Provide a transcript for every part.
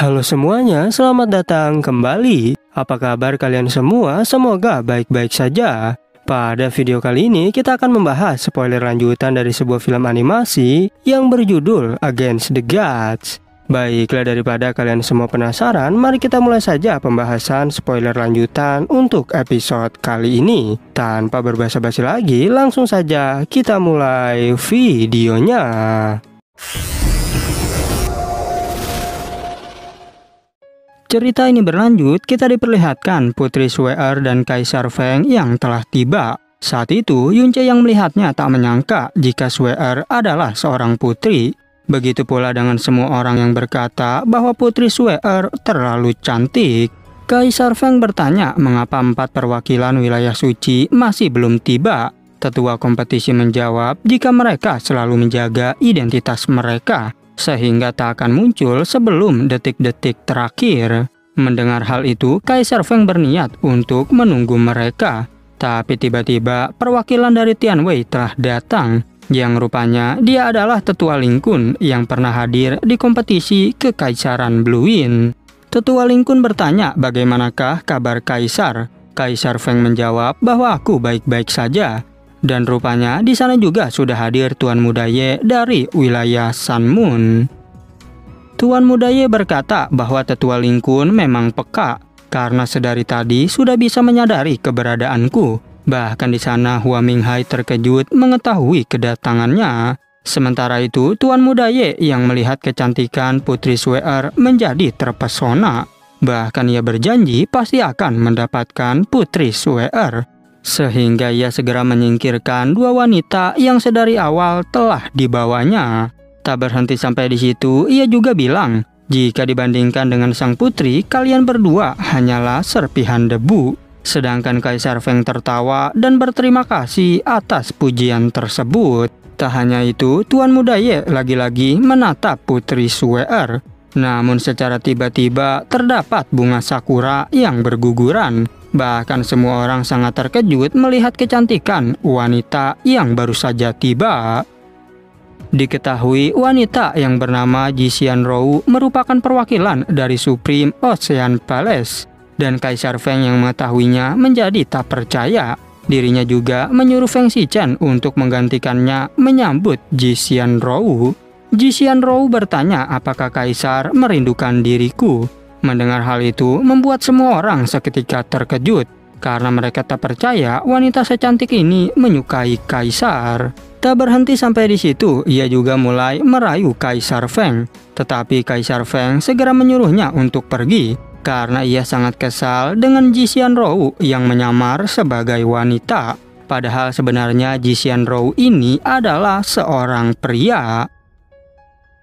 Halo semuanya, selamat datang kembali. Apa kabar kalian semua? Semoga baik-baik saja. Pada video kali ini kita akan membahas spoiler lanjutan dari sebuah film animasi yang berjudul Against the Gods. Baiklah, daripada kalian semua penasaran, mari kita mulai saja pembahasan spoiler lanjutan untuk episode kali ini. Tanpa berbasa-basi lagi, langsung saja kita mulai videonya. Cerita ini berlanjut, kita diperlihatkan Putri Sue-er dan Kaisar Feng yang telah tiba. Saat itu, Yunce yang melihatnya tak menyangka jika Sue-er adalah seorang putri. Begitu pula dengan semua orang yang berkata bahwa Putri Sue-er terlalu cantik. Kaisar Feng bertanya mengapa 4 perwakilan wilayah suci masih belum tiba. Tetua kompetisi menjawab jika mereka selalu menjaga identitas mereka, sehingga tak akan muncul sebelum detik-detik terakhir. Mendengar hal itu, Kaisar Feng berniat untuk menunggu mereka. Tapi tiba-tiba perwakilan dari Tianwei telah datang, yang rupanya dia adalah Tetua Lingkun yang pernah hadir di kompetisi Kekaisaran Bluewind. Tetua Lingkun bertanya bagaimanakah kabar Kaisar. Kaisar Feng menjawab bahwa aku baik-baik saja. Dan rupanya di sana juga sudah hadir Tuan Muda Ye dari wilayah Sanmun. Tuan Muda Ye berkata bahwa Tetua Lingkun memang peka karena sedari tadi sudah bisa menyadari keberadaanku. Bahkan di sana Hua Minghai terkejut mengetahui kedatangannya. Sementara itu Tuan Muda Ye yang melihat kecantikan Putri Sue-er menjadi terpesona. Bahkan ia berjanji pasti akan mendapatkan Putri Sue-er. Sehingga ia segera menyingkirkan 2 wanita yang sedari awal telah dibawanya. Tak berhenti sampai di situ, ia juga bilang, jika dibandingkan dengan sang putri, kalian berdua hanyalah serpihan debu. Sedangkan Kaisar Feng tertawa dan berterima kasih atas pujian tersebut. Tak hanya itu, Tuan Muda Ye lagi-lagi menatap Putri Sue-er. Namun secara tiba-tiba terdapat bunga sakura yang berguguran. Bahkan semua orang sangat terkejut melihat kecantikan wanita yang baru saja tiba. Diketahui wanita yang bernama Ji Xianrou merupakan perwakilan dari Supreme Ocean Palace. Dan Kaisar Feng yang mengetahuinya menjadi tak percaya. Dirinya juga menyuruh Feng Xichen untuk menggantikannya menyambut Ji Xianrou. Ji Xianrou bertanya apakah Kaisar merindukan diriku. Mendengar hal itu membuat semua orang seketika terkejut karena mereka tak percaya wanita secantik ini menyukai Kaisar. Tak berhenti sampai di situ, ia juga mulai merayu Kaisar Feng. Tetapi Kaisar Feng segera menyuruhnya untuk pergi karena ia sangat kesal dengan Ji Xianrou yang menyamar sebagai wanita. Padahal sebenarnya Ji Xianrou ini adalah seorang pria.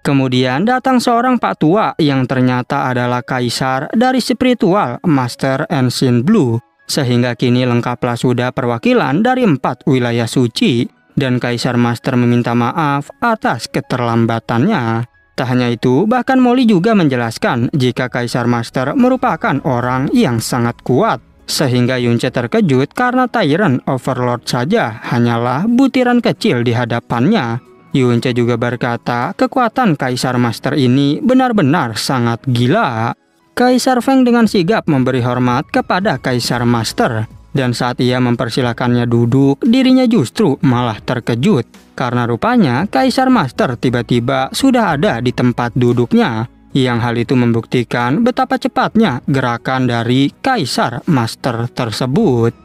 Kemudian datang seorang pak tua yang ternyata adalah Kaisar dari Spiritual Master Ancient Blue. Sehingga kini lengkaplah sudah perwakilan dari 4 wilayah suci. Dan Kaisar Master meminta maaf atas keterlambatannya. Tak hanya itu, bahkan Molly juga menjelaskan jika Kaisar Master merupakan orang yang sangat kuat. Sehingga Yunce terkejut karena Tyrant Overlord saja hanyalah butiran kecil di hadapannya. Yunce juga berkata kekuatan Kaisar Master ini benar-benar sangat gila. Kaisar Feng dengan sigap memberi hormat kepada Kaisar Master. Dan saat ia mempersilakannya duduk, dirinya justru malah terkejut. Karena rupanya Kaisar Master tiba-tiba sudah ada di tempat duduknya. Yang hal itu membuktikan betapa cepatnya gerakan dari Kaisar Master tersebut.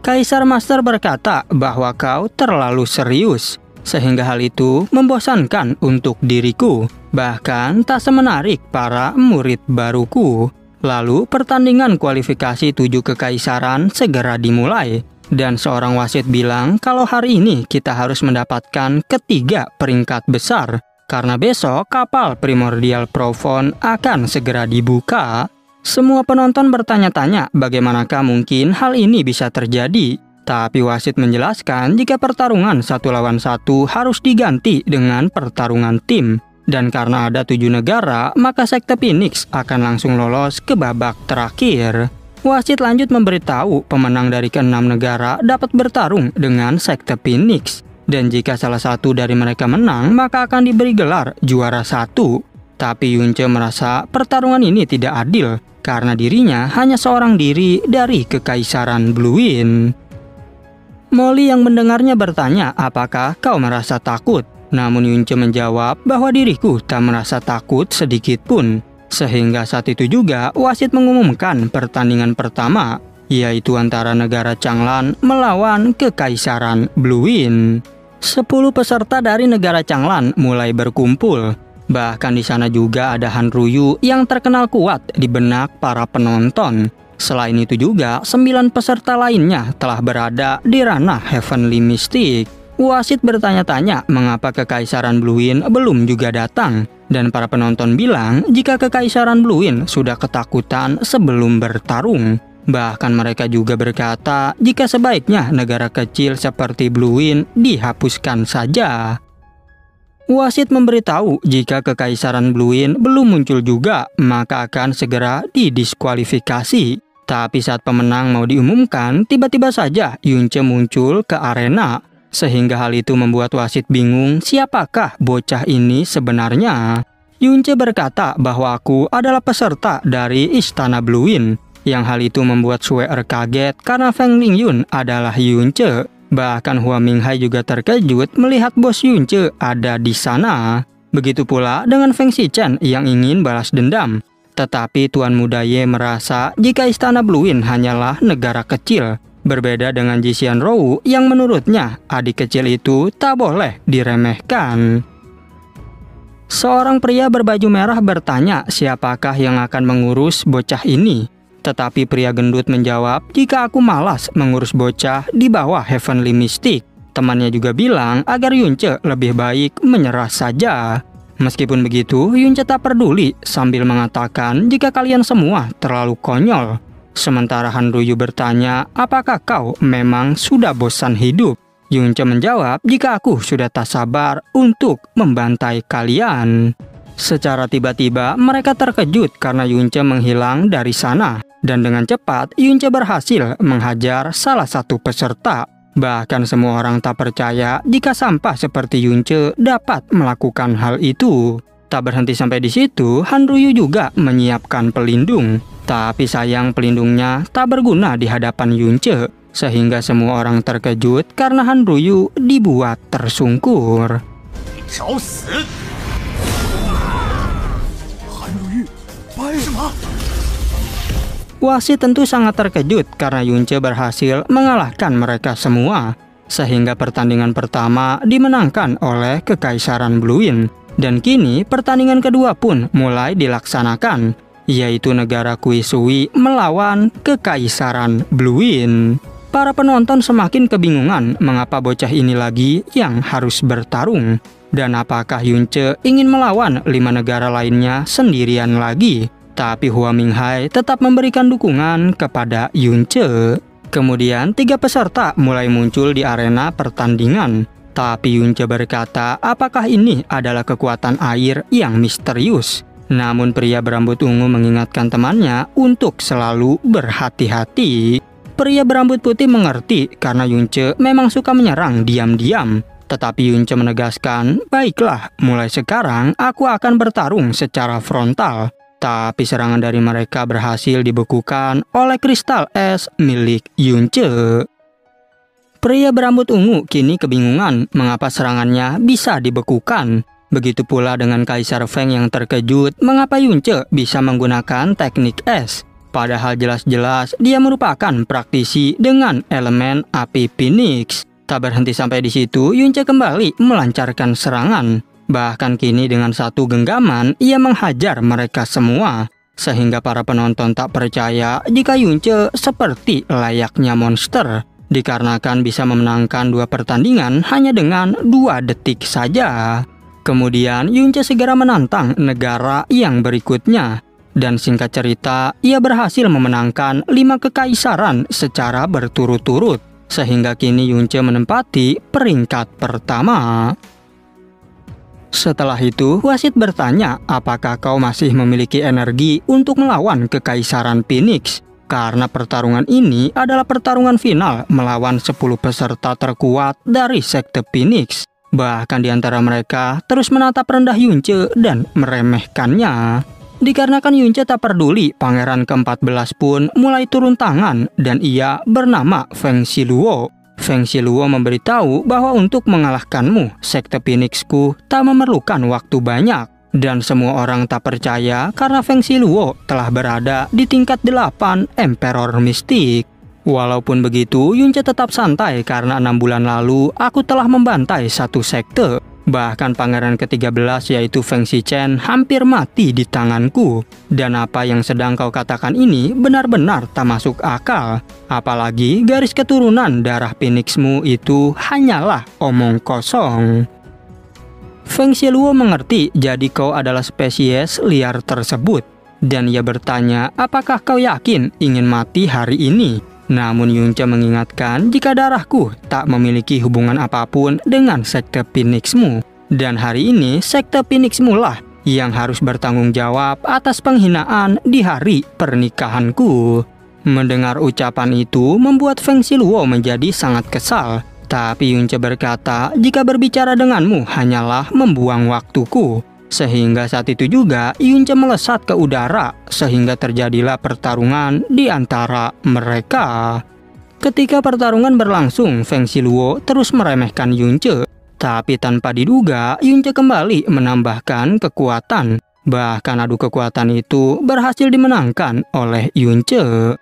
Kaisar Master berkata bahwa kau terlalu serius. Sehingga hal itu membosankan untuk diriku, bahkan tak semenarik para murid baruku. Lalu pertandingan kualifikasi 7 kekaisaran segera dimulai. Dan seorang wasit bilang kalau hari ini kita harus mendapatkan 3 peringkat besar. Karena besok kapal Primordial Prophone akan segera dibuka. Semua penonton bertanya-tanya bagaimanakah mungkin hal ini bisa terjadi. Tapi wasit menjelaskan jika pertarungan 1 lawan 1 harus diganti dengan pertarungan tim. Dan karena ada 7 negara, maka Sekte Phoenix akan langsung lolos ke babak terakhir. Wasit lanjut memberitahu pemenang dari ke-6 negara dapat bertarung dengan Sekte Phoenix. Dan jika salah satu dari mereka menang, maka akan diberi gelar juara 1. Tapi Yunce merasa pertarungan ini tidak adil karena dirinya hanya seorang diri dari Kekaisaran Bluewind. Molly yang mendengarnya bertanya, apakah kau merasa takut? Namun Yunce menjawab bahwa diriku tak merasa takut sedikit pun. Sehingga saat itu juga wasit mengumumkan pertandingan pertama, yaitu antara negara Changlan melawan Kekaisaran Bluewind. 10 peserta dari negara Changlan mulai berkumpul. Bahkan di sana juga ada Han Ruyu yang terkenal kuat di benak para penonton. Selain itu juga 9 peserta lainnya telah berada di ranah Heavenly Mystic. Wasit bertanya-tanya mengapa Kekaisaran Bluewind belum juga datang. Dan para penonton bilang jika Kekaisaran Bluewind sudah ketakutan sebelum bertarung. Bahkan mereka juga berkata jika sebaiknya negara kecil seperti Bluewind dihapuskan saja. Wasit memberitahu jika Kekaisaran Bluewind belum muncul juga, maka akan segera didiskualifikasi. Tapi saat pemenang mau diumumkan, tiba-tiba saja Yunce muncul ke arena. Sehingga hal itu membuat wasit bingung siapakah bocah ini sebenarnya. Yunce berkata bahwa aku adalah peserta dari Istana Bluewind. Yang hal itu membuat Sue-er kaget karena Feng Lingyun adalah Yunce. Bahkan Hua Minghai juga terkejut melihat bos Yunce ada di sana. Begitu pula dengan Feng Shichen yang ingin balas dendam. Tetapi Tuan Muda Ye merasa jika Istana Bluewind hanyalah negara kecil. Berbeda dengan Jisian Rou yang menurutnya adik kecil itu tak boleh diremehkan. Seorang pria berbaju merah bertanya siapakah yang akan mengurus bocah ini. Tetapi pria gendut menjawab, jika aku malas mengurus bocah di bawah Heavenly Mystic. Temannya juga bilang agar Yunce lebih baik menyerah saja. Meskipun begitu, Yunce tak peduli sambil mengatakan jika kalian semua terlalu konyol. Sementara Han Ruyu bertanya, apakah kau memang sudah bosan hidup? Yunce menjawab, jika aku sudah tak sabar untuk membantai kalian. Secara tiba-tiba mereka terkejut karena Yunce menghilang dari sana. Dan dengan cepat Yunce berhasil menghajar salah satu peserta. Bahkan semua orang tak percaya jika sampah seperti Yunce dapat melakukan hal itu. Tak berhenti sampai di situ, Han Ruyu juga menyiapkan pelindung. Tapi sayang pelindungnya tak berguna di hadapan Yunce. Sehingga semua orang terkejut karena Han Ruyu dibuat tersungkur. Wasit tentu sangat terkejut karena Yunce berhasil mengalahkan mereka semua. Sehingga pertandingan pertama dimenangkan oleh Kekaisaran Bluewind. Dan kini pertandingan kedua pun mulai dilaksanakan, yaitu negara Kuisui melawan Kekaisaran Bluewind. Para penonton semakin kebingungan mengapa bocah ini lagi yang harus bertarung. Dan apakah Yunce ingin melawan 5 negara lainnya sendirian lagi? Tapi Hua Minghai tetap memberikan dukungan kepada Yunce. Kemudian 3 peserta mulai muncul di arena pertandingan. Tapi Yunce berkata apakah ini adalah kekuatan air yang misterius. Namun pria berambut ungu mengingatkan temannya untuk selalu berhati-hati. Pria berambut putih mengerti karena Yunce memang suka menyerang diam-diam. Tetapi Yunce menegaskan, baiklah, mulai sekarang aku akan bertarung secara frontal. Tapi serangan dari mereka berhasil dibekukan oleh kristal es milik Yunce. Pria berambut ungu kini kebingungan mengapa serangannya bisa dibekukan. Begitu pula dengan Kaisar Feng yang terkejut mengapa Yunce bisa menggunakan teknik es. Padahal jelas-jelas dia merupakan praktisi dengan elemen api Phoenix. Tak berhenti sampai di situ, Yunce kembali melancarkan serangan. Bahkan kini dengan satu genggaman, ia menghajar mereka semua. Sehingga para penonton tak percaya jika Yunce seperti layaknya monster. Dikarenakan bisa memenangkan 2 pertandingan hanya dengan 2 detik saja. Kemudian Yunce segera menantang negara yang berikutnya. Dan singkat cerita, ia berhasil memenangkan 5 kekaisaran secara berturut-turut. Sehingga kini Yunce menempati peringkat pertama. Setelah itu, wasit bertanya, apakah kau masih memiliki energi untuk melawan Kekaisaran Phoenix? Karena pertarungan ini adalah pertarungan final melawan 10 peserta terkuat dari Sekte Phoenix. Bahkan di antara mereka terus menatap rendah Yunce dan meremehkannya. Dikarenakan Yunce tak peduli, pangeran ke-14 pun mulai turun tangan dan ia bernama Feng Xiluo. Feng Xiluo memberitahu bahwa untuk mengalahkanmu, Sekte Phoenixku tak memerlukan waktu banyak. Dan semua orang tak percaya karena Feng Xiluo telah berada di tingkat 8 Emperor Mistik. Walaupun begitu, Yunce tetap santai karena 6 bulan lalu aku telah membantai satu sekte. Bahkan pangeran ke-13 yaitu Feng Xichen hampir mati di tanganku. Dan apa yang sedang kau katakan ini benar-benar tak masuk akal. Apalagi garis keturunan darah Phoenixmu itu hanyalah omong kosong. Feng Xiluo mengerti jadi kau adalah spesies liar tersebut. Dan ia bertanya apakah kau yakin ingin mati hari ini. Namun Yunce mengingatkan jika darahku tak memiliki hubungan apapun dengan Sekte Phoenixmu. Dan hari ini Sekte Phoenixmu lah yang harus bertanggung jawab atas penghinaan di hari pernikahanku. Mendengar ucapan itu membuat Feng Xiluo menjadi sangat kesal. Tapi Yunce berkata jika berbicara denganmu hanyalah membuang waktuku. Sehingga saat itu juga Yunce melesat ke udara sehingga terjadilah pertarungan di antara mereka. Ketika pertarungan berlangsung, Feng Xiluo terus meremehkan Yunce. Tapi tanpa diduga, Yunce kembali menambahkan kekuatan. Bahkan adu kekuatan itu berhasil dimenangkan oleh Yunce.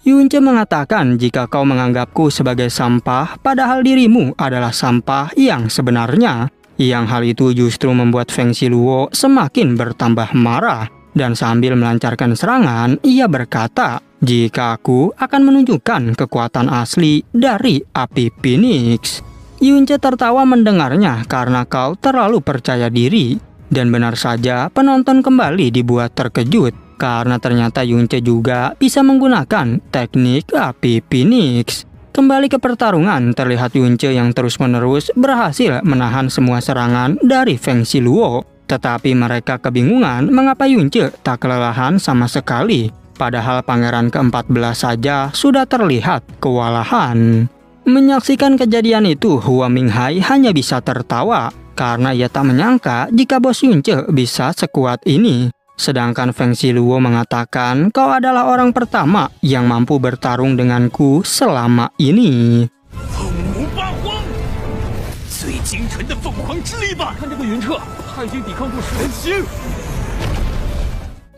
Yunce mengatakan jika kau menganggapku sebagai sampah, padahal dirimu adalah sampah yang sebenarnya. Yang hal itu justru membuat Feng Xiluo semakin bertambah marah. Dan sambil melancarkan serangan, ia berkata, jika aku akan menunjukkan kekuatan asli dari api Phoenix. Yunce tertawa mendengarnya karena kau terlalu percaya diri. Dan benar saja penonton kembali dibuat terkejut. Karena ternyata Yunce juga bisa menggunakan teknik api Phoenix. Kembali ke pertarungan, terlihat Yunce yang terus-menerus berhasil menahan semua serangan dari Feng Xiluo. Tetapi mereka kebingungan mengapa Yunce tak kelelahan sama sekali. Padahal pangeran ke-14 saja sudah terlihat kewalahan. Menyaksikan kejadian itu, Hua Minghai hanya bisa tertawa. Karena ia tak menyangka jika bos Yunce bisa sekuat ini. Sedangkan Feng Xiluo mengatakan kau adalah orang pertama yang mampu bertarung denganku selama ini.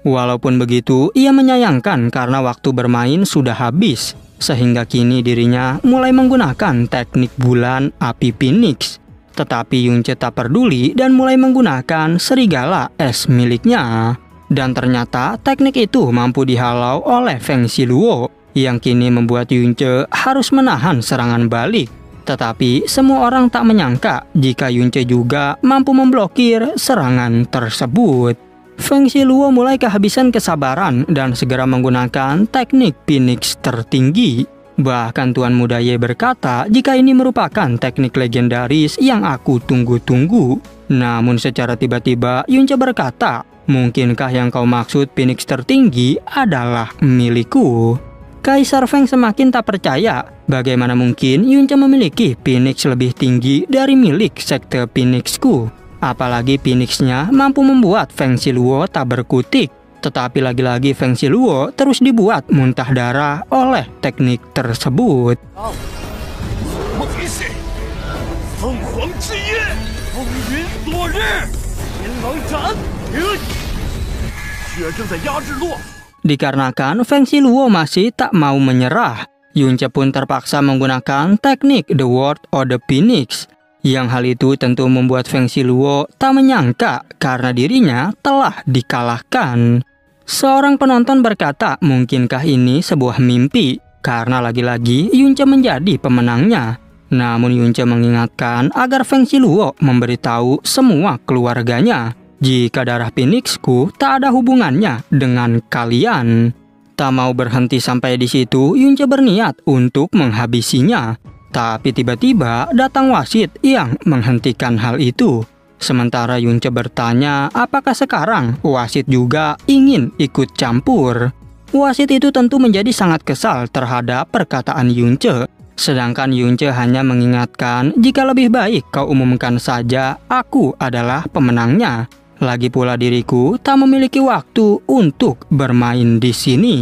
Walaupun begitu, ia menyayangkan karena waktu bermain sudah habis. Sehingga kini dirinya mulai menggunakan teknik bulan api Phoenix. Tetapi Yunce tak peduli dan mulai menggunakan serigala es miliknya. Dan ternyata teknik itu mampu dihalau oleh Feng Xiluo yang kini membuat Yunce harus menahan serangan balik. Tetapi semua orang tak menyangka jika Yunce juga mampu memblokir serangan tersebut. Feng Xiluo mulai kehabisan kesabaran dan segera menggunakan teknik Phoenix tertinggi. Bahkan Tuan Muda Ye berkata jika ini merupakan teknik legendaris yang aku tunggu-tunggu. Namun secara tiba-tiba Yunce berkata, mungkinkah yang kau maksud Phoenix tertinggi adalah milikku? Kaisar Feng semakin tak percaya. Bagaimana mungkin Yunce memiliki Phoenix lebih tinggi dari milik Sekte Phoenixku? Apalagi Phoenixnya mampu membuat Feng Xiluo tak berkutik. Tetapi lagi-lagi Feng Xiluo terus dibuat muntah darah oleh teknik tersebut. Dikarenakan Feng Xiluo masih tak mau menyerah, Yunce pun terpaksa menggunakan teknik The Word of the Phoenix. Yang hal itu tentu membuat Feng Xiluo tak menyangka karena dirinya telah dikalahkan. Seorang penonton berkata, mungkinkah ini sebuah mimpi? Karena lagi-lagi Yunce menjadi pemenangnya. Namun Yunce mengingatkan agar Feng Xiluo memberitahu semua keluarganya jika darah Phoenixku tak ada hubungannya dengan kalian. Tak mau berhenti sampai di situ, Yunce berniat untuk menghabisinya. Tapi tiba-tiba datang wasit yang menghentikan hal itu. Sementara Yunce bertanya apakah sekarang wasit juga ingin ikut campur. Wasit itu tentu menjadi sangat kesal terhadap perkataan Yunce. Sedangkan Yunce hanya mengingatkan jika lebih baik kau umumkan saja aku adalah pemenangnya. Lagi pula diriku tak memiliki waktu untuk bermain di sini.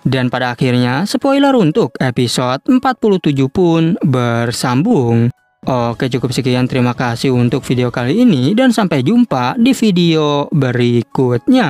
Dan pada akhirnya spoiler untuk episode 47 pun bersambung. Oke, cukup sekian, terima kasih untuk video kali ini dan sampai jumpa di video berikutnya.